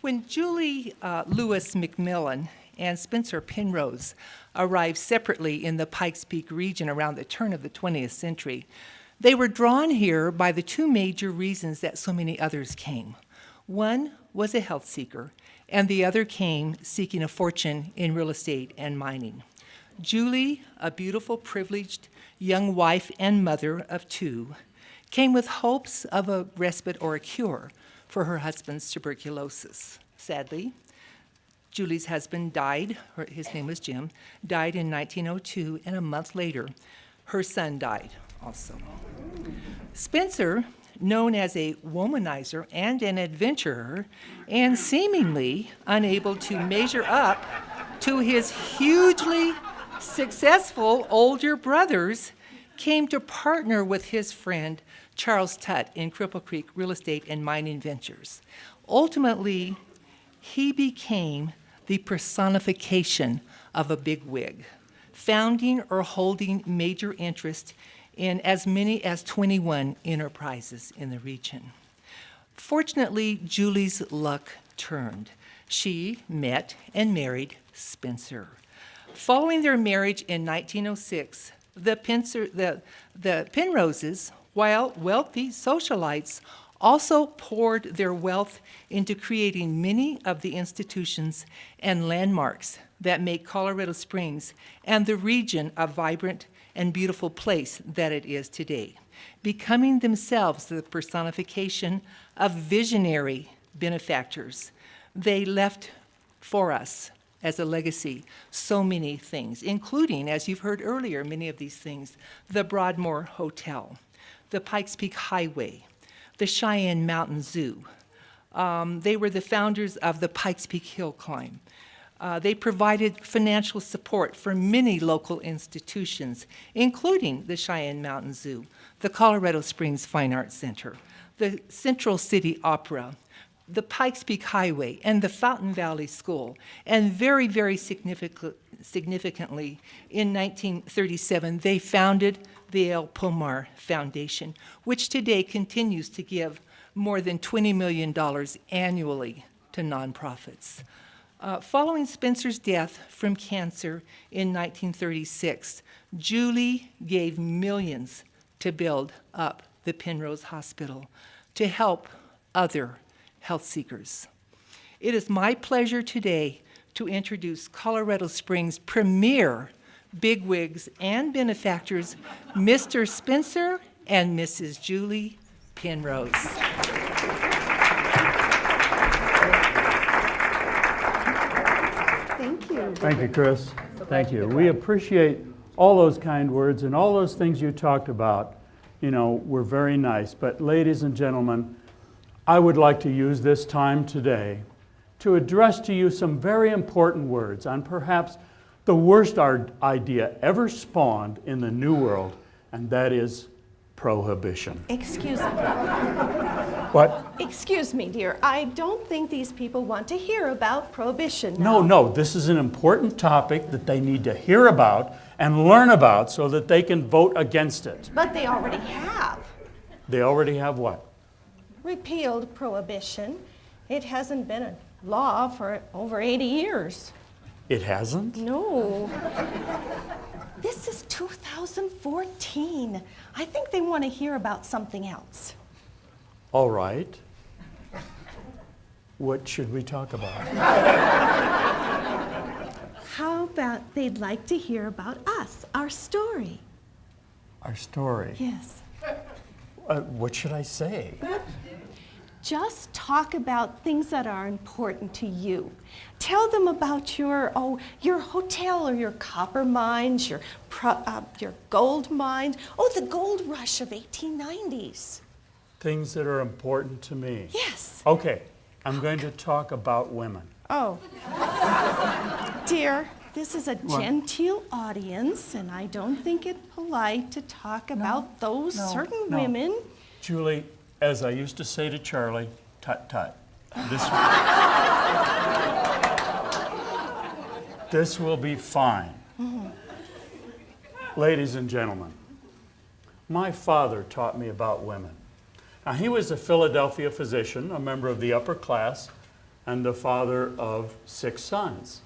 When Julie Lewis McMillan and Spencer Penrose arrived separately in the Pikes Peak region around the turn of the 20th century, they were drawn here by the two major reasons that so many others came. One was a health seeker, and the other came seeking a fortune in real estate and mining. Julie, a beautiful, privileged young wife and mother of two, came with hopes of a respite or a cure for her husband's tuberculosis. Sadly, Julie's husband died, his name was Jim, died in 1902, and a month later, her son died also. Spencer, known as a womanizer and an adventurer, and seemingly unable to measure up to his hugely successful older brothers, came to partner with his friend Charles Tutt in Cripple Creek Real Estate and Mining Ventures. Ultimately, he became the personification of a bigwig, founding or holding major interest in as many as 21 enterprises in the region. Fortunately, Julie's luck turned. She met and married Spencer. Following their marriage in 1906, the Penroses, while wealthy socialites, also poured their wealth into creating many of the institutions and landmarks that make Colorado Springs and the region a vibrant and beautiful place that it is today, becoming themselves the personification of visionary benefactors. They left for us as a legacy so many things, including, as you've heard earlier, many of these things, the Broadmoor Hotel, the Pikes Peak Highway, the Cheyenne Mountain Zoo. They were the founders of the Pikes Peak Hill Climb. They provided financial support for many local institutions, including the Cheyenne Mountain Zoo, the Colorado Springs Fine Arts Center, the Central City Opera, the Pikes Peak Highway, and the Fountain Valley School. And very, very significantly, in 1937, they founded the El Pomar Foundation, which today continues to give more than $20 million annually to nonprofits. Following Spencer's death from cancer in 1936, Julie gave millions to build up the Penrose Hospital to help other health seekers. It is my pleasure today to introduce Colorado Springs' premier bigwigs and benefactors, Mr. Spencer and Mrs. Julie Penrose. Thank you. Thank you, Chris. Thank you. We appreciate all those kind words and all those things you talked about. You know, were very nice. But ladies and gentlemen, I would like to use this time today to address to you some very important words on perhaps the worst idea ever spawned in the New World, and that is prohibition. Excuse me. What? Excuse me, dear. I don't think these people want to hear about prohibition No, now. no, this is an important topic that they need to hear about and learn about so that they can vote against it. But they already have. They already have what? Repealed prohibition. It hasn't been a law for over 80 years. It hasn't? No. This is 2014. I think they want to hear about something else. All right. What should we talk about? How about they'd like to hear about us, our story? Our story. Yes. What should I say? Just talk about things that are important to you. Tell them about your hotel or your copper mines, your gold mines. Oh, the gold rush of 1890s. Things that are important to me. Yes. Okay, I'm going to talk about women. Oh. Dear, this is a genteel audience, and I don't think it polite to talk about those certain women. Julie, as I used to say to Charlie, tut tut. This will be fine. Mm-hmm. Ladies and gentlemen, my father taught me about women. Now, he was a Philadelphia physician, a member of the upper class, and the father of 6 sons.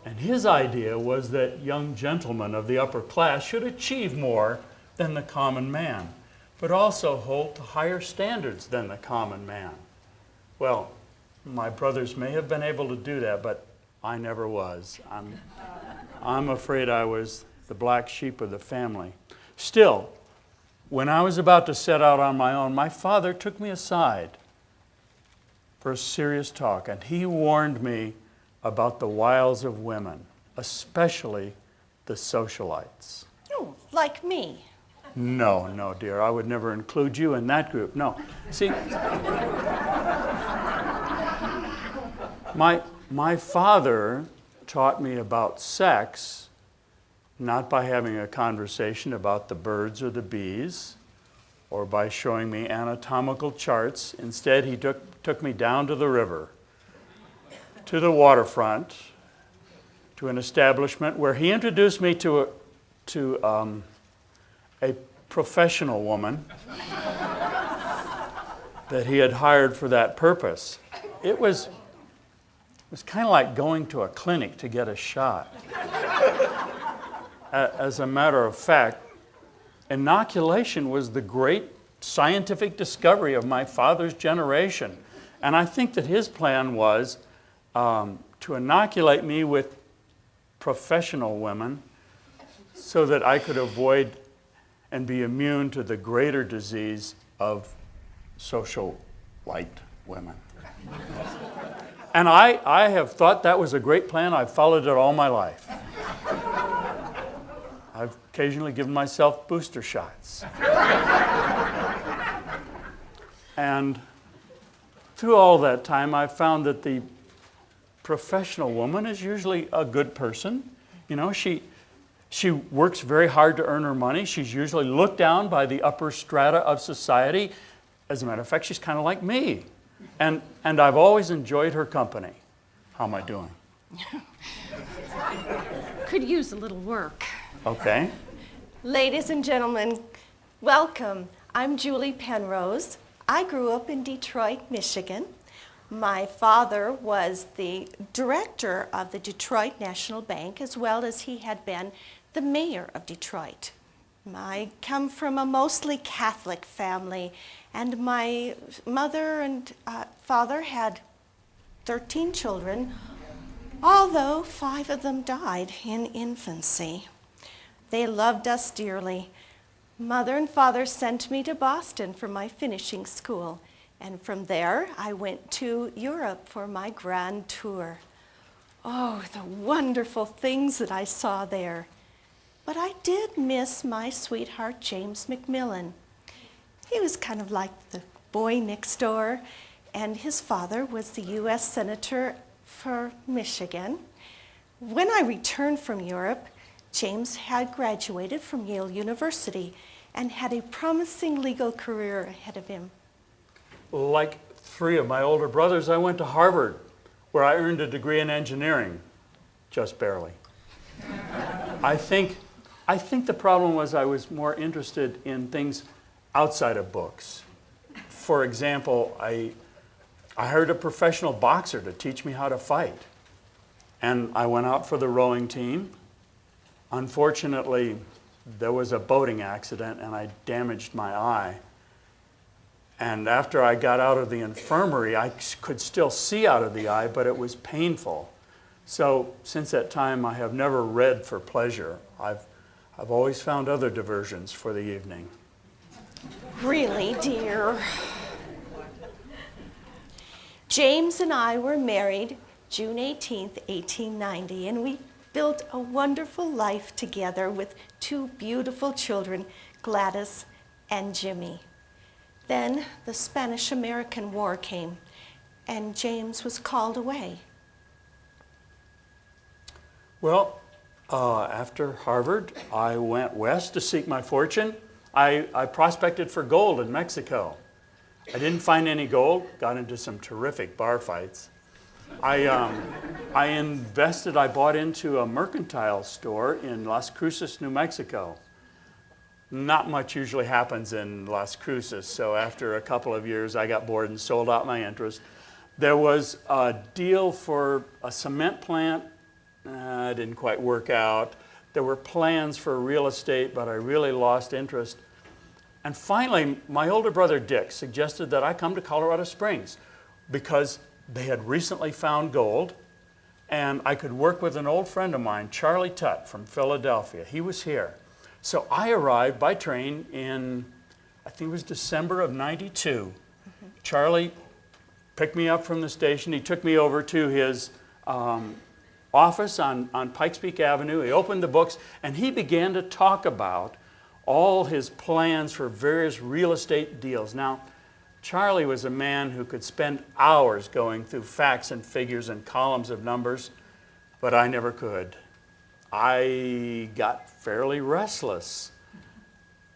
And his idea was that young gentlemen of the upper class should achieve more than the common man, but also hold to higher standards than the common man. Well, my brothers may have been able to do that, but I never was. I'm afraid I was the black sheep of the family. Still, when I was about to set out on my own, my father took me aside for a serious talk, and he warned me about the wiles of women, especially the socialites. Oh, like me. No, dear, I would never include you in that group. No. See, my father taught me about sex, not by having a conversation about the birds or the bees, or by showing me anatomical charts. Instead, he took me down to the river, to the waterfront, to an establishment where he introduced me to a professional woman that he had hired for that purpose. It was kind of like going to a clinic to get a shot. As a matter of fact, inoculation was the great scientific discovery of my father's generation. And I think that his plan was to inoculate me with professional women so that I could avoid and be immune to the greater disease of social light women. And I have thought that was a great plan. I've followed it all my life. I've occasionally given myself booster shots. And through all that time, I've found that the professional woman is usually a good person. You know, she works very hard to earn her money. She's usually looked down by the upper strata of society. As a matter of fact, she's kind of like me. And I've always enjoyed her company. How am I doing? Could use a little work. Okay. Ladies and gentlemen, welcome. I'm Julie Penrose. I grew up in Detroit, Michigan. My father was the director of the Detroit National Bank, as well as he had been the mayor of Detroit. I come from a mostly Catholic family, and my mother and father had 13 children, although 5 of them died in infancy. They loved us dearly. Mother and father sent me to Boston for my finishing school, and from there I went to Europe for my grand tour. Oh, the wonderful things that I saw there. But I did miss my sweetheart, James McMillan. He was kind of like the boy next door, and his father was the U.S. Senator for Michigan. When I returned from Europe, James had graduated from Yale University and had a promising legal career ahead of him. Like 3 of my older brothers, I went to Harvard, where I earned a degree in engineering, just barely. I think the problem was I was more interested in things outside of books. For example, I hired a professional boxer to teach me how to fight. And I went out for the rowing team. Unfortunately, there was a boating accident and I damaged my eye. And after I got out of the infirmary, I could still see out of the eye, but it was painful. So since that time, I have never read for pleasure. I've always found other diversions for the evening. Really, dear? James and I were married June 18th, 1890, and we built a wonderful life together with 2 beautiful children, Gladys and Jimmy. Then the Spanish-American War came, and James was called away. Well, after Harvard, I went west to seek my fortune. I prospected for gold in Mexico. I didn't find any gold, got into some terrific bar fights. I bought into a mercantile store in Las Cruces, New Mexico. Not much usually happens in Las Cruces, so after a couple of years I got bored and sold out my interest. There was a deal for a cement plant. It didn't quite work out. There were plans for real estate, but I really lost interest. And finally, my older brother Dick suggested that I come to Colorado Springs because they had recently found gold, and I could work with an old friend of mine, Charlie Tutt from Philadelphia. He was here. So I arrived by train in, I think it was December of '92. Charlie picked me up from the station. He took me over to his office on Pikes Peak Avenue. He opened the books, and he began to talk about all his plans for various real estate deals. Now, Charlie was a man who could spend hours going through facts and figures and columns of numbers, but I never could. I got fairly restless.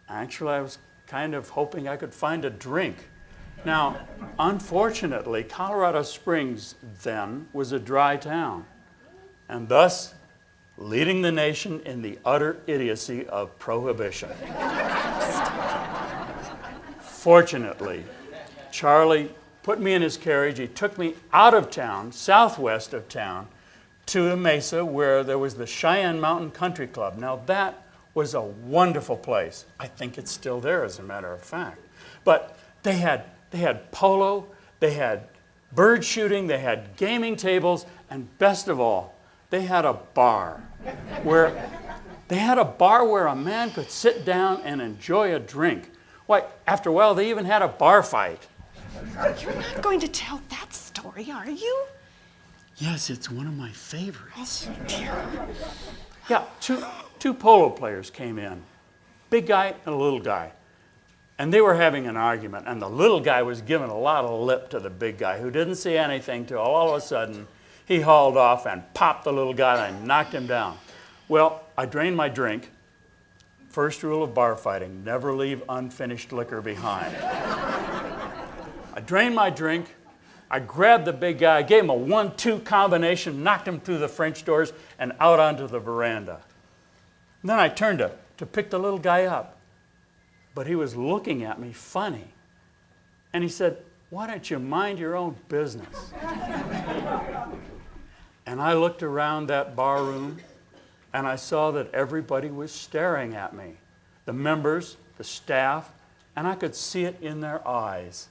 Actually, I was kind of hoping I could find a drink. Now, unfortunately, Colorado Springs then was a dry town, and thus leading the nation in the utter idiocy of prohibition. Fortunately, Charlie put me in his carriage. He took me out of town, southwest of town, to a mesa where there was the Cheyenne Mountain Country Club. Now that was a wonderful place. I think it's still there, as a matter of fact. But they had polo, they had bird shooting, they had gaming tables, and best of all, they had a bar where a man could sit down and enjoy a drink. Why, after a while, they even had a bar fight. You're not going to tell that story, are you? Yes, it's one of my favorites. Oh, dear. Yeah, two polo players came in, big guy and a little guy. And they were having an argument, and the little guy was giving a lot of lip to the big guy, who didn't say anything till all of a sudden he hauled off and popped the little guy and knocked him down. Well, I drained my drink. First rule of bar fighting, never leave unfinished liquor behind. I drained my drink. I grabbed the big guy, gave him a 1-2 combination, knocked him through the French doors and out onto the veranda. And then I turned to pick the little guy up, but he was looking at me funny. And he said, "Why don't you mind your own business?" And I looked around that bar room, and I saw that everybody was staring at me. The members, the staff, and I could see it in their eyes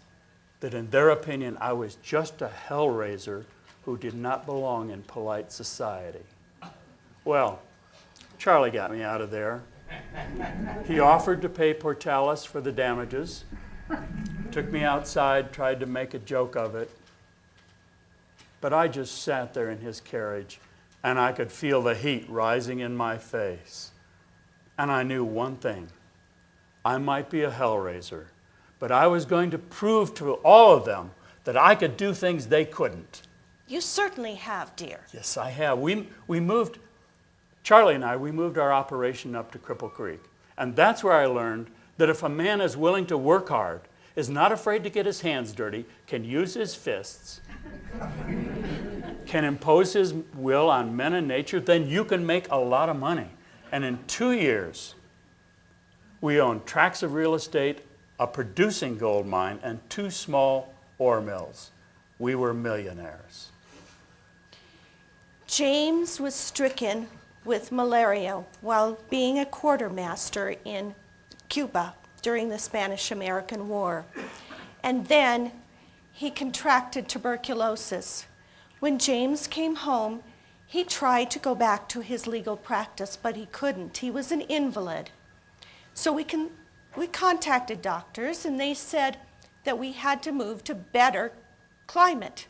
that in their opinion I was just a hellraiser who did not belong in polite society. Well, Charlie got me out of there. He offered to pay Portalis for the damages, took me outside, tried to make a joke of it, but I just sat there in his carriage and I could feel the heat rising in my face. And I knew one thing. I might be a hellraiser, but I was going to prove to all of them that I could do things they couldn't. You certainly have, dear. Yes, I have. Charlie and I moved our operation up to Cripple Creek. And that's where I learned that if a man is willing to work hard, is not afraid to get his hands dirty, can use his fists, can impose his will on men and nature, then you can make a lot of money. And in 2 years, we owned tracts of real estate, a producing gold mine, and 2 small ore mills. We were millionaires. James was stricken with malaria while being a quartermaster in Cuba during the Spanish-American War. And then he contracted tuberculosis. When James came home, he tried to go back to his legal practice, but he couldn't. He was an invalid. So we contacted doctors, and they said that we had to move to better climate.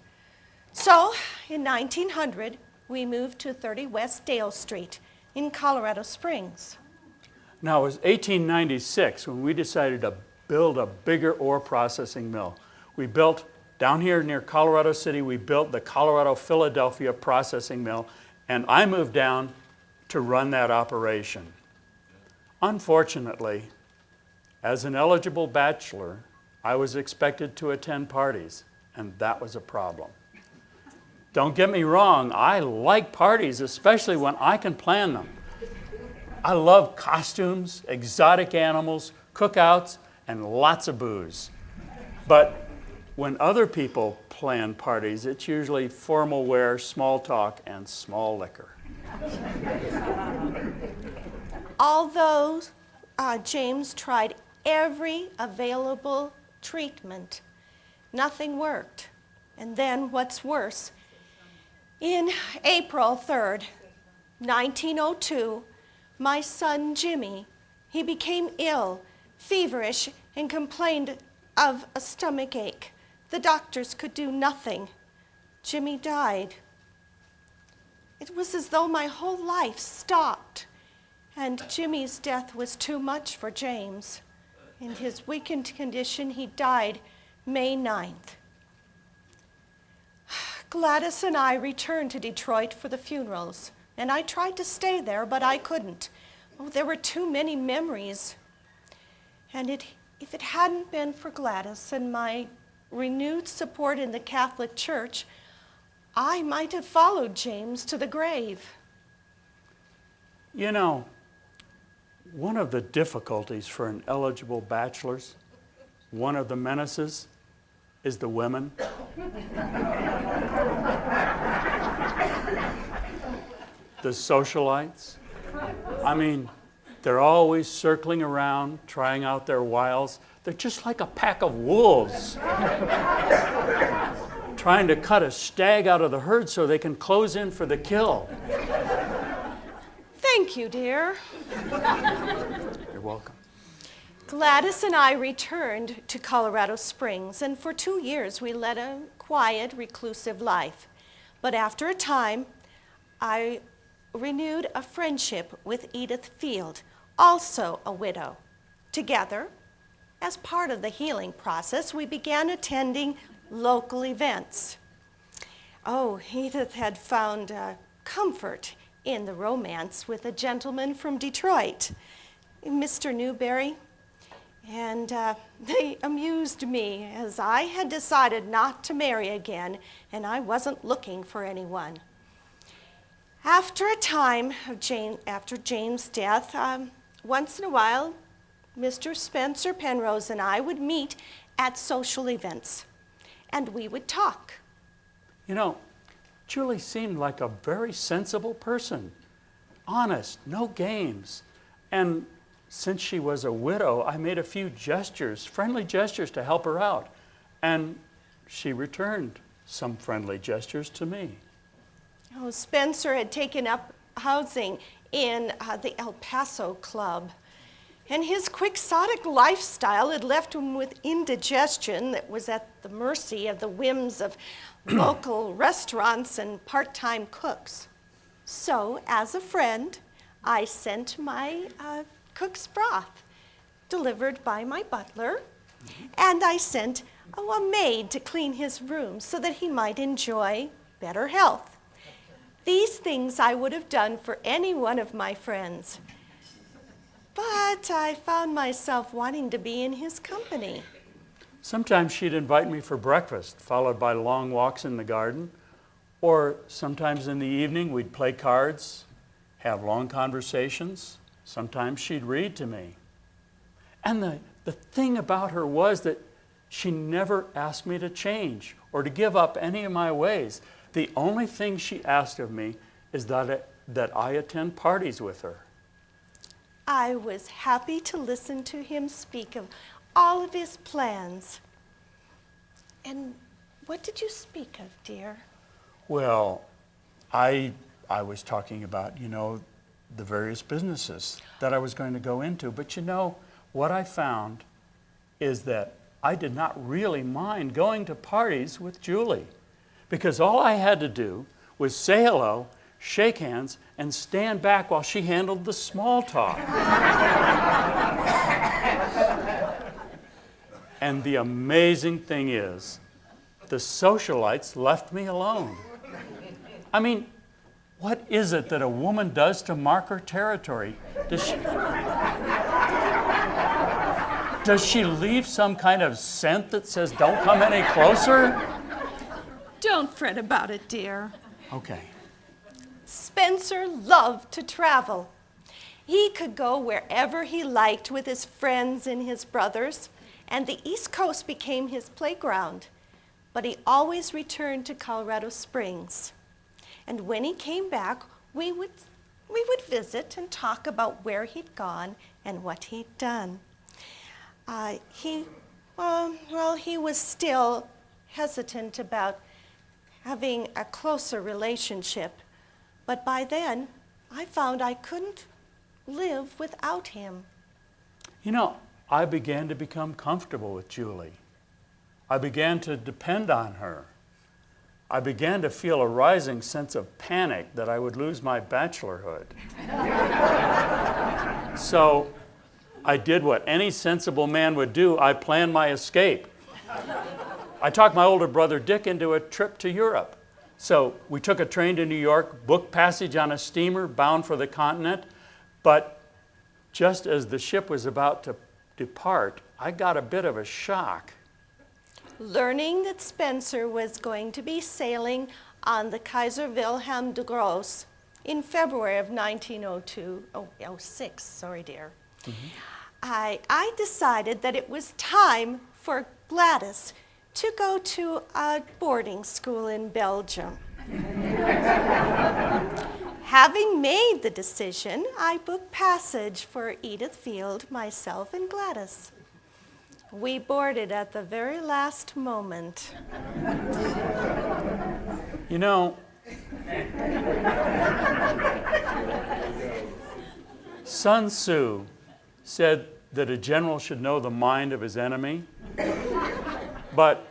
So in 1900, we moved to 30 West Dale Street in Colorado Springs. Now, it was 1896 when we decided to build a bigger ore processing mill. We built, down here near Colorado City, we built the Colorado-Philadelphia processing mill, and I moved down to run that operation. Unfortunately, as an eligible bachelor, I was expected to attend parties, and that was a problem. Don't get me wrong, I like parties, especially when I can plan them. I love costumes, exotic animals, cookouts, and lots of booze. But when other people plan parties. It's usually formal wear, small talk, and small liquor. Although James tried every available treatment, nothing worked. And then what's worse, in April 3rd, 1902, my son Jimmy, he became ill, feverish, and complained of a stomach ache. The doctors could do nothing. Jimmy died. It was as though my whole life stopped, and Jimmy's death was too much for James. In his weakened condition, he died May 9th. Gladys and I returned to Detroit for the funerals, and I tried to stay there, but I couldn't. Oh, there were too many memories. And if it hadn't been for Gladys and my renewed support in the Catholic Church, I might have followed James to the grave. You know, one of the difficulties for an eligible bachelor's, one of the menaces, is the women. The socialites. I mean, they're always circling around, trying out their wiles. They're just like a pack of wolves, trying to cut a stag out of the herd so they can close in for the kill. Thank you, dear. You're welcome. Gladys and I returned to Colorado Springs, and for 2 years we led a quiet, reclusive life. But after a time, I renewed a friendship with Edith Field, also a widow. Together, as part of the healing process, we began attending local events. Oh, Edith had found comfort in the romance with a gentleman from Detroit, Mr. Newberry. And they amused me, as I had decided not to marry again, and I wasn't looking for anyone. After a time, after James' death, once in a while, Mr. Spencer Penrose and I would meet at social events, and we would talk. You know, Julie seemed like a very sensible person, honest, no games. And since she was a widow, I made a few gestures, friendly gestures to help her out. And she returned some friendly gestures to me. Oh, Spencer had taken up housing in the El Paso Club. And his quixotic lifestyle had left him with indigestion that was at the mercy of the whims of local restaurants and part-time cooks. So, as a friend, I sent my cook's broth, delivered by my butler, and I sent a maid to clean his room so that he might enjoy better health. These things I would have done for any one of my friends, but I found myself wanting to be in his company. Sometimes she'd invite me for breakfast, followed by long walks in the garden, or sometimes in the evening we'd play cards, have long conversations. Sometimes she'd read to me. And the thing about her was that she never asked me to change or to give up any of my ways. The only thing she asked of me is that I attend parties with her. I was happy to listen to him speak of all of his plans. And what did you speak of, dear? Well, I was talking about, the various businesses that I was going to go into. But what I found is that I did not really mind going to parties with Julie, because all I had to do was say hello, shake hands, and stand back while she handled the small talk. And the amazing thing is, the socialites left me alone. I mean, what is it that a woman does to mark her territory? Does she leave some kind of scent that says, "Don't come any closer"? Don't fret about it, dear. Okay. Spencer loved to travel. He could go wherever he liked with his friends and his brothers, and the East Coast became his playground. but he always returned to Colorado Springs. And when he came back, we would visit and talk about where he'd gone and what he'd done. He was still hesitant about having a closer relationship, but by then, I found I couldn't live without him. You know, I began to become comfortable with Julie. I began to depend on her. I began to feel a rising sense of panic that I would lose my bachelorhood. So I did what any sensible man would do. I planned my escape. I talked my older brother Dick into a trip to Europe. So we took a train to New York, booked passage on a steamer bound for the continent, but just as the ship was about to depart, I got a bit of a shock. Learning that Spencer was going to be sailing on the Kaiser Wilhelm de Gross in February of 1906, sorry dear, I decided that it was time for Gladys to go to a boarding school in Belgium. Having made the decision, I booked passage for Edith Field, myself, and Gladys. We boarded at the very last moment. You know, Sun Tzu said that a general should know the mind of his enemy, but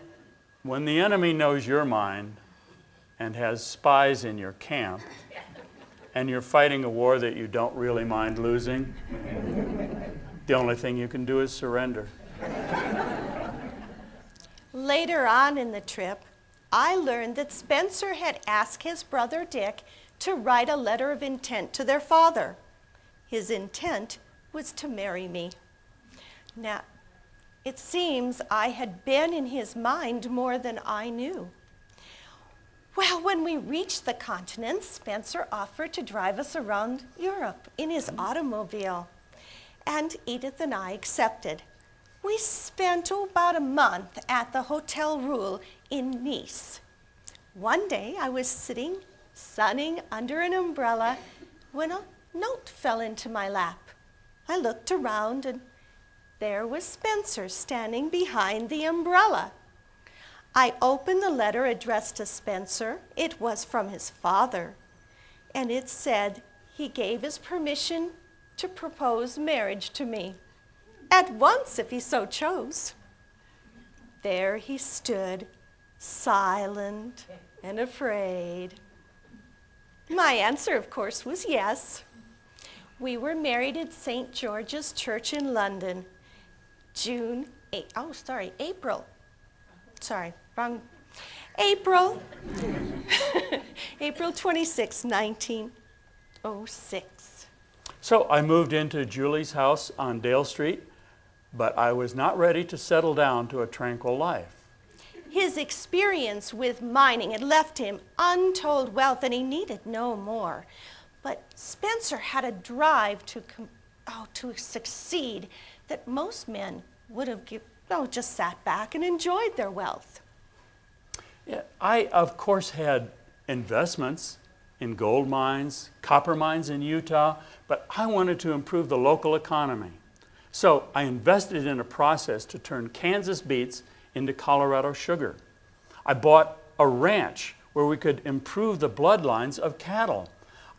when the enemy knows your mind and has spies in your camp, and you're fighting a war that you don't really mind losing, the only thing you can do is surrender. Later on in the trip, I learned that Spencer had asked his brother Dick to write a letter of intent to their father. His intent was to marry me. Now, it seems I had been in his mind more than I knew. Well, when we reached the continent, Spencer offered to drive us around Europe in his automobile, and Edith and I accepted. We spent about a month at the Hotel Roule in Nice. One day I was sitting, sunning under an umbrella when a note fell into my lap. I looked around and there was Spencer standing behind the umbrella. I opened the letter addressed to Spencer. It was from his father, and it said he gave his permission to propose marriage to me, at once if he so chose. There he stood, silent and afraid. My answer, of course, was yes. We were married at St. George's Church in London, April 26, 1906. So I moved into Julie's house on Dale Street, but I was not ready to settle down to a tranquil life. His experience with mining had left him untold wealth, and he needed no more. But Spencer had a drive to succeed that most men would have just sat back and enjoyed their wealth. Yeah, I, of course, had investments in gold mines, copper mines in Utah, but I wanted to improve the local economy. So I invested in a process to turn Kansas beets into Colorado sugar. I bought a ranch where we could improve the bloodlines of cattle.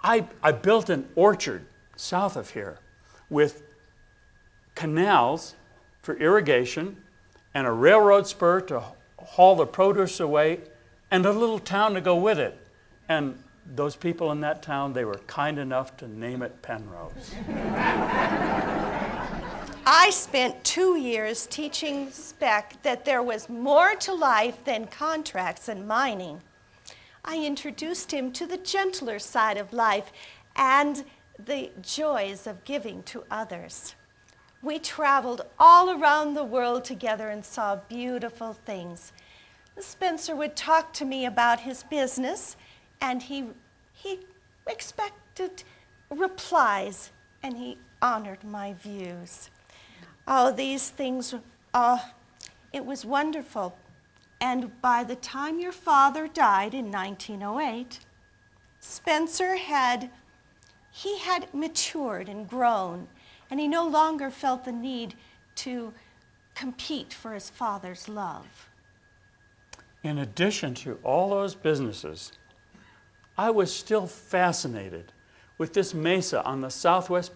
I built an orchard south of here with canals for irrigation and a railroad spur to haul the produce away and a little town to go with it. And those people in that town, they were kind enough to name it Penrose. I spent 2 years teaching Speck that there was more to life than contracts and mining. I introduced him to the gentler side of life and the joys of giving to others. We traveled all around the world together and saw beautiful things. Spencer would talk to me about his business, and he expected replies, and he honored my views. Oh, these things, it was wonderful. And by the time your father died in 1908, Spencer had matured and grown, and he no longer felt the need to compete for his father's love. In addition to all those businesses, I was still fascinated with this mesa on the southwest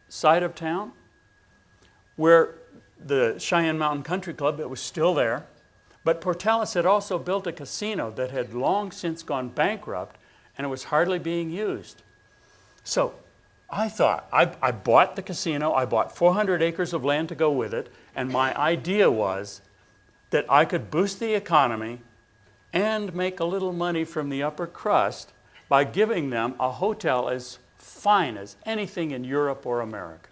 side of town, where the Cheyenne Mountain Country Club, it was still there, but Portales had also built a casino that had long since gone bankrupt, and it was hardly being used. So I thought, I bought the casino, I bought 400 acres of land to go with it, and my idea was that I could boost the economy and make a little money from the upper crust by giving them a hotel as fine as anything in Europe or America.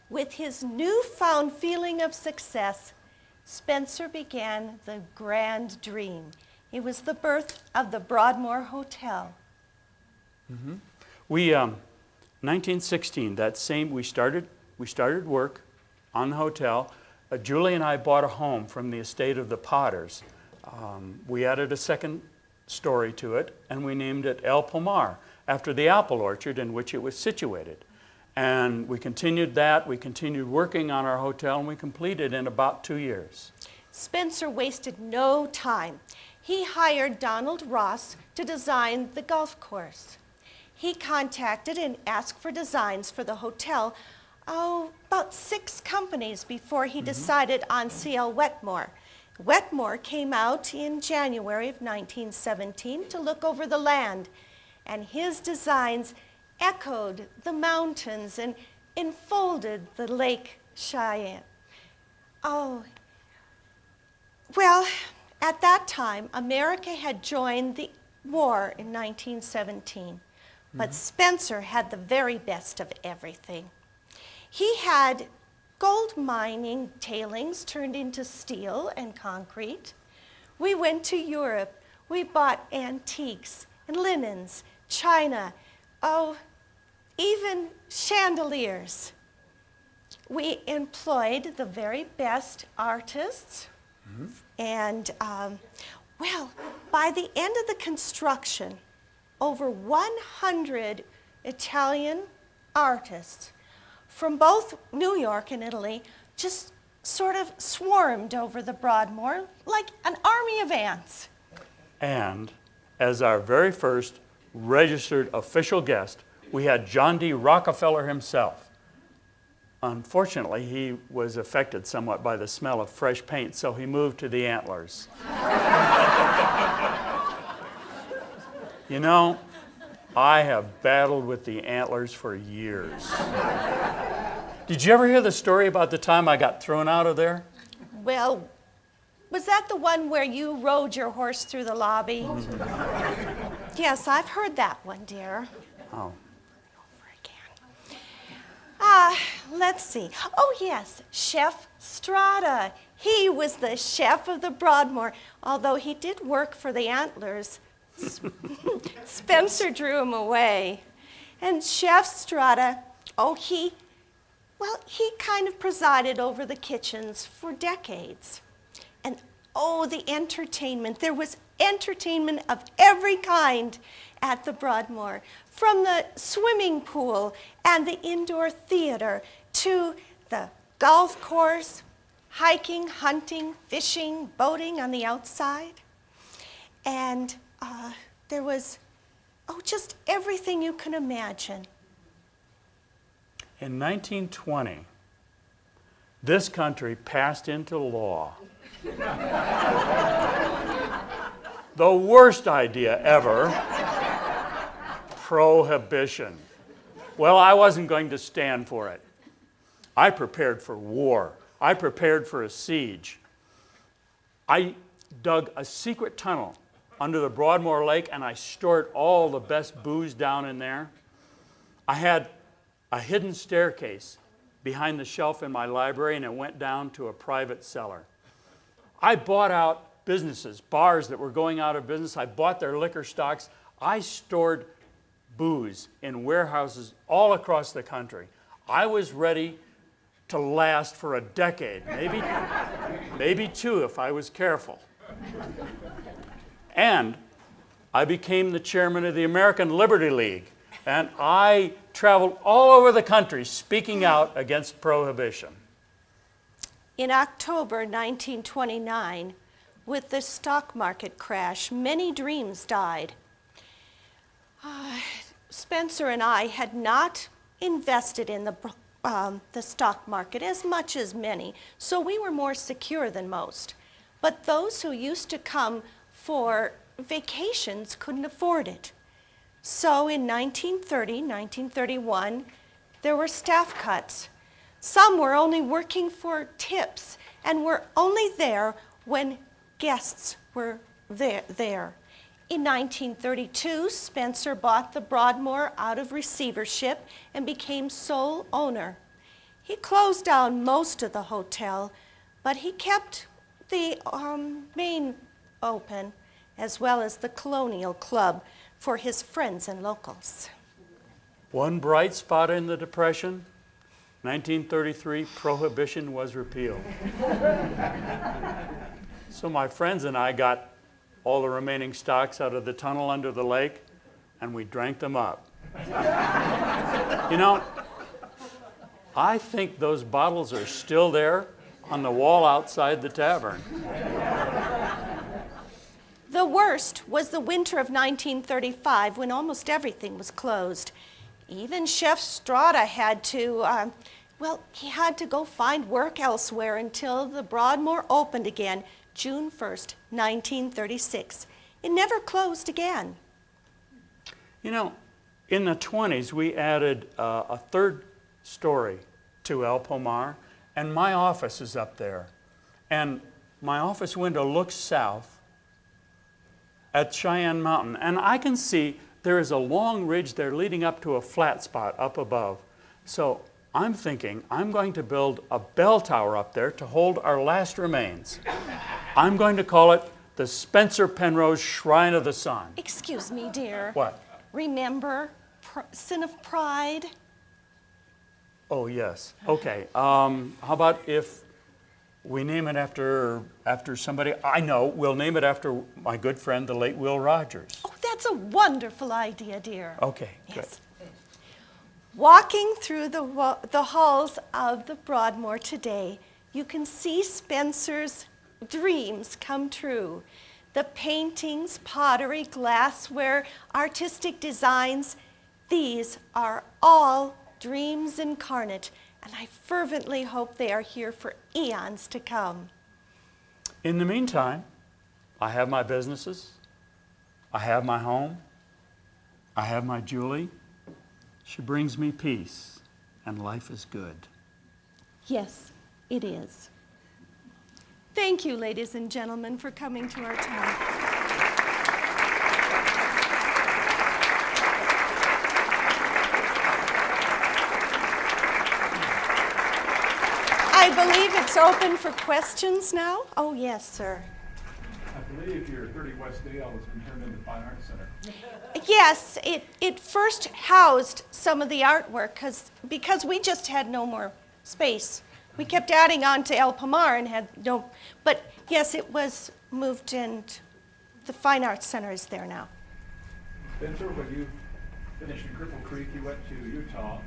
With his newfound feeling of success, Spencer began the grand dream. It was the birth of the Broadmoor Hotel. We, 1916, we started work on the hotel. Julie and I bought a home from the estate of the Potters. We added a second story to it, and we named it El Pomar, after the apple orchard in which it was situated. And we continued working on our hotel, and we completed in about 2 years. Spencer wasted no time. He hired Donald Ross to design the golf course. He contacted and asked for designs for the hotel, about 6 companies before he decided on C.L. Wetmore. Wetmore came out in January of 1917 to look over the land, and his designs echoed the mountains and enfolded the Lake Cheyenne. Well, at that time, America had joined the war in 1917, but Spencer had the very best of everything. He had gold mining tailings turned into steel and concrete. We went to Europe. We bought antiques and linens, china, even chandeliers. We employed the very best artists. And, by the end of the construction, over 100 Italian artists from both New York and Italy just sort of swarmed over the Broadmoor like an army of ants. And as our very first registered official guest, we had John D. Rockefeller himself. Unfortunately, he was affected somewhat by the smell of fresh paint, so he moved to the Antlers. You know, I have battled with the Antlers for years. Did you ever hear the story about the time I got thrown out of there? Well, was that the one where you rode your horse through the lobby? Yes, I've heard that one, dear. Oh. Let's see. Oh, yes, Chef Strata. He was the chef of the Broadmoor. Although he did work for the Antlers, Spencer drew him away. And Chef Strata, he kind of presided over the kitchens for decades. And the entertainment. There was entertainment of every kind at the Broadmoor, from the swimming pool and the indoor theater to the golf course, hiking, hunting, fishing, boating on the outside. And there was, just everything you can imagine. In 1920, this country passed into law the worst idea ever, prohibition. Well, I wasn't going to stand for it. I prepared for war. I prepared for a siege. I dug a secret tunnel under the Broadmoor Lake, and I stored all the best booze down in there. I had a hidden staircase behind the shelf in my library, and it went down to a private cellar. I bought out businesses, bars that were going out of business. I bought their liquor stocks. I stored booze in warehouses all across the country. I was ready to last for a decade, maybe 2 if I was careful. And I became the chairman of the American Liberty League, and I traveled all over the country speaking out against prohibition. In October 1929, with the stock market crash, many dreams died. Spencer and I had not invested in the stock market as much as many, so we were more secure than most. But those who used to come for vacations couldn't afford it. So in 1930, 1931, there were staff cuts. Some were only working for tips and were only there when guests were there. In 1932, Spencer bought the Broadmoor out of receivership and became sole owner. He closed down most of the hotel, but he kept the main open, as well as the Colonial Club for his friends and locals. One bright spot in the Depression, 1933, prohibition was repealed. So my friends and I got all the remaining stocks out of the tunnel under the lake, and we drank them up. You know, I think those bottles are still there on the wall outside the tavern. The worst was the winter of 1935, when almost everything was closed. Even Chef Strada had to, he had to go find work elsewhere until the Broadmoor opened again, June 1st, 1936. It never closed again. You know, in the 20s, we added a third story to El Pomar, and my office is up there. And my office window looks south at Cheyenne Mountain, and I can see there is a long ridge there leading up to a flat spot up above. So I'm thinking I'm going to build a bell tower up there to hold our last remains. I'm going to call it the Spencer Penrose Shrine of the Sun. Excuse me, dear. What? Remember sin of pride? Oh, yes. Okay. How about if we name it after somebody I know? We'll name it after my good friend, the late Will Rogers. Oh, that's a wonderful idea, dear. Okay, good. Yes. Walking through the halls of the Broadmoor today, you can see Spencer's dreams come true. The paintings, pottery, glassware, artistic designs, these are all dreams incarnate, and I fervently hope they are here for eons to come. In the meantime, I have my businesses, I have my home, I have my Julie. She brings me peace, and life is good. Yes, it is. Thank you, ladies and gentlemen, for coming to our town. I believe it's open for questions now. Oh, yes, sir. I believe your 30 West Dale was turned into the Fine Arts Center. Yes, it first housed some of the artwork because we just had no more space. We kept adding on to El Pomar and had no, but yes, it was moved and the Fine Arts Center is there now. Spencer, when you finished in Cripple Creek, you went to Utah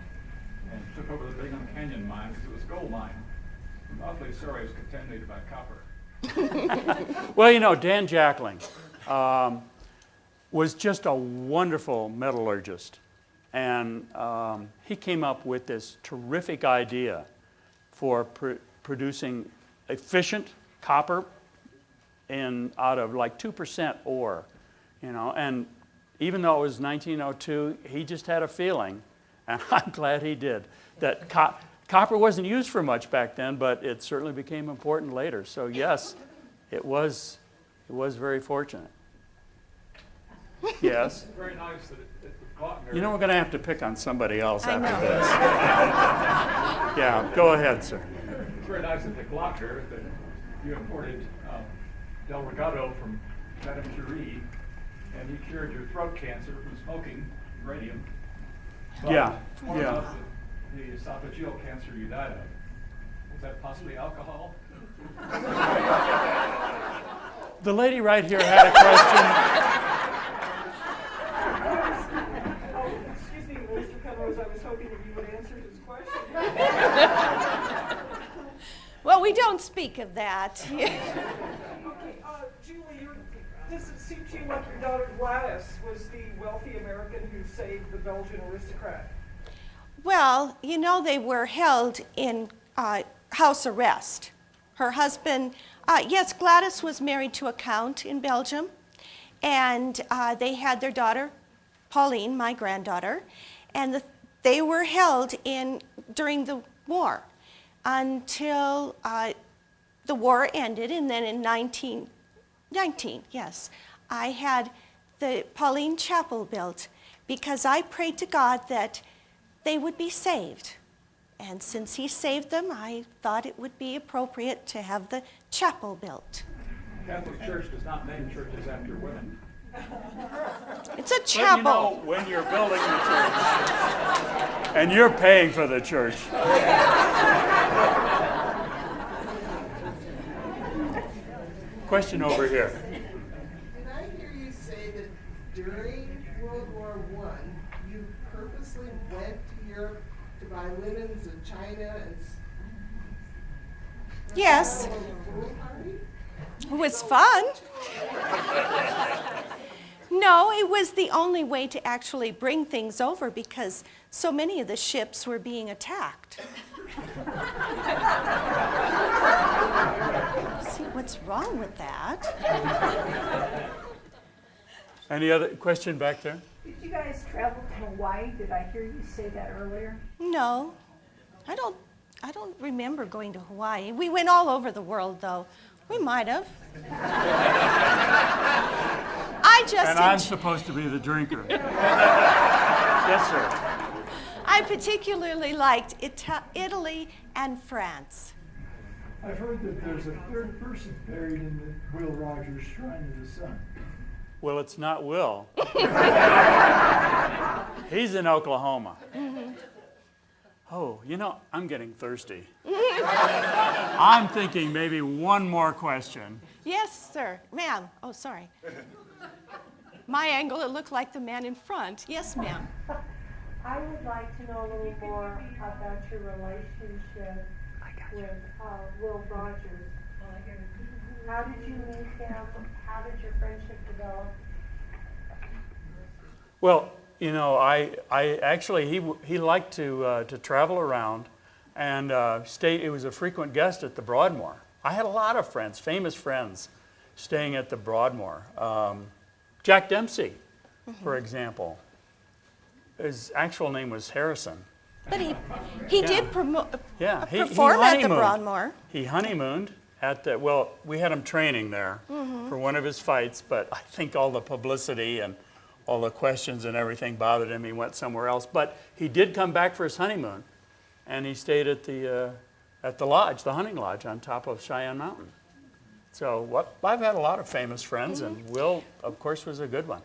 and took over the Bingham Canyon mine because it was a gold mine. I'm awfully sorry it was contaminated by copper. Well, you know, Dan Jackling was just a wonderful metallurgist. And he came up with this terrific idea for producing efficient copper out of like 2% ore, you know. And even though it was 1902, he just had a feeling, and I'm glad he did, that copper wasn't used for much back then, but it certainly became important later. So yes, it was very fortunate. Yes? It's very nice that at the Glockner, You know, we're going to have to pick on somebody else I after know. this. Yeah, go ahead, sir. it's very nice at the Glockner that you imported Del Regado from Madame Curie, and you cured your throat cancer from smoking uranium. But Yeah, more yeah. about the esophageal cancer you died of. Was that possibly alcohol? The lady right here had a question. Oh, excuse me, Mr. Penrose, I was hoping that you would answer his question. Well, we don't speak of that. Okay, Julie, does it seem to you like your daughter Gladys was the wealthy American who saved the Belgian aristocrat? Well, you know, they were held in house arrest. Her husband, yes, Gladys was married to a count in Belgium, and they had their daughter, Pauline, my granddaughter, and they were held during the war until the war ended, and then in 1919, yes, I had the Pauline Chapel built because I prayed to God that they would be saved. And since he saved them, I thought it would be appropriate to have the chapel built. Catholic Church does not name churches after women. It's a But chapel. you know, when you're building the church, and you're paying for the church. Question over here. Did I hear you say that during World War I, you purposely went to Europe to buy linens and china and Yes, a pool party? it was fun. No, it was the only way to actually bring things over because so many of the ships were being attacked. See, what's wrong with that? Any other question back there? Did you guys travel to Hawaii? Did I hear you say that earlier? No, I don't remember going to Hawaii. We went all over the world, though. We might have. And I'm supposed to be the drinker. Yes, sir. I particularly liked Italy and France. I've heard that there's a third person buried in the Will Rogers Shrine of the Sun. Well, it's not Will. He's in Oklahoma. Oh, you know, I'm getting thirsty. I'm thinking maybe one more question. Yes, sir. Ma'am. Oh, sorry. My angle, it looked like the man in front. Yes, ma'am. I would like to know a little more about your relationship with Will Rogers. How did you meet him? How did your friendship develop? Well, you know, I actually he liked to travel around and stay. It was a frequent guest at the Broadmoor. I had a lot of friends, famous friends, staying at the Broadmoor. Jack Dempsey, for example. His actual name was Harrison. But he did perform He at the honeymooned. Broadmoor. He honeymooned at the, well, we had him training there for one of his fights, but I think all the publicity and all the questions and everything bothered him. He went somewhere else. But he did come back for his honeymoon, and he stayed at the lodge, the hunting lodge on top of Cheyenne Mountain. So I've had a lot of famous friends, and Will, of course, was a good one.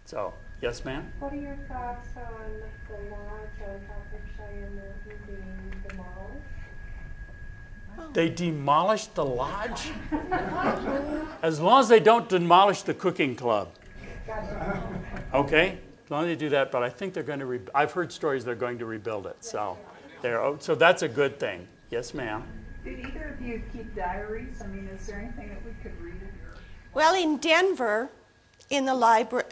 So, yes, ma'am? What are your thoughts on the lodge on top of Cheyenne Mountain being demolished? They demolished the lodge? As long as they don't demolish the cooking club. Okay? As long as they do that, but I think they're going to, I've heard stories they're going to rebuild it. So, so that's a good thing. Yes, ma'am? Did either of you keep diaries? I mean, is there anything that we could read? Well, in Denver, in the library,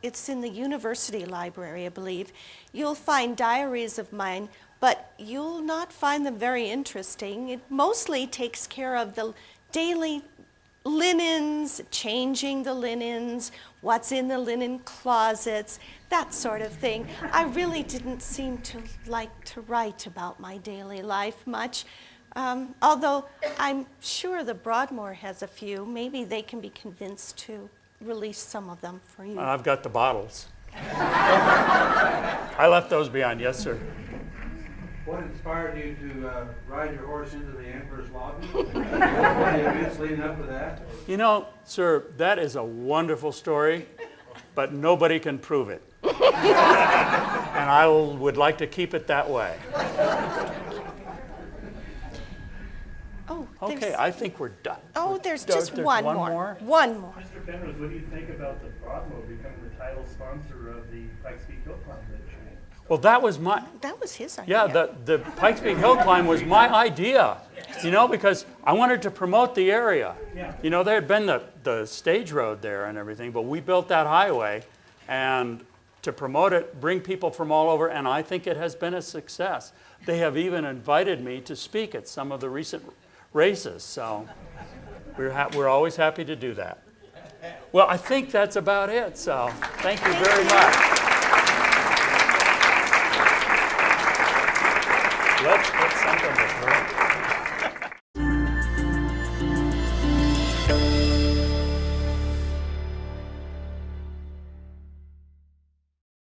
it's in the university library, I believe, you'll find diaries of mine, but you'll not find them very interesting. It mostly takes care of the daily linens, changing the linens, what's in the linen closets, that sort of thing. I really didn't seem to like to write about my daily life much, although I'm sure the Broadmoor has a few. Maybe they can be convinced to release some of them for you. I've got the bottles. I left those behind. Yes, sir. What inspired you to ride your horse into the Emperor's lobby? Any events leading up to that? You know, sir, that is a wonderful story, but nobody can prove it. And I would like to keep it that way. Oh, Okay, I think we're done. Oh, there's just one more. Mr. Penrose, what do you think about the Broadmoor becoming the title sponsor of the Pikes Peak Hill Climb this year? Well, that was my, That was his idea. yeah, the Pikes Peak Hill Climb was my idea, you know, because I wanted to promote the area. Yeah. You know, there had been the stage road there and everything, but we built that highway, and to promote it, bring people from all over, and I think it has been a success. They have even invited me to speak at some of the recent races, so we're always happy to do that. Well, I think that's about it, so thank you very much.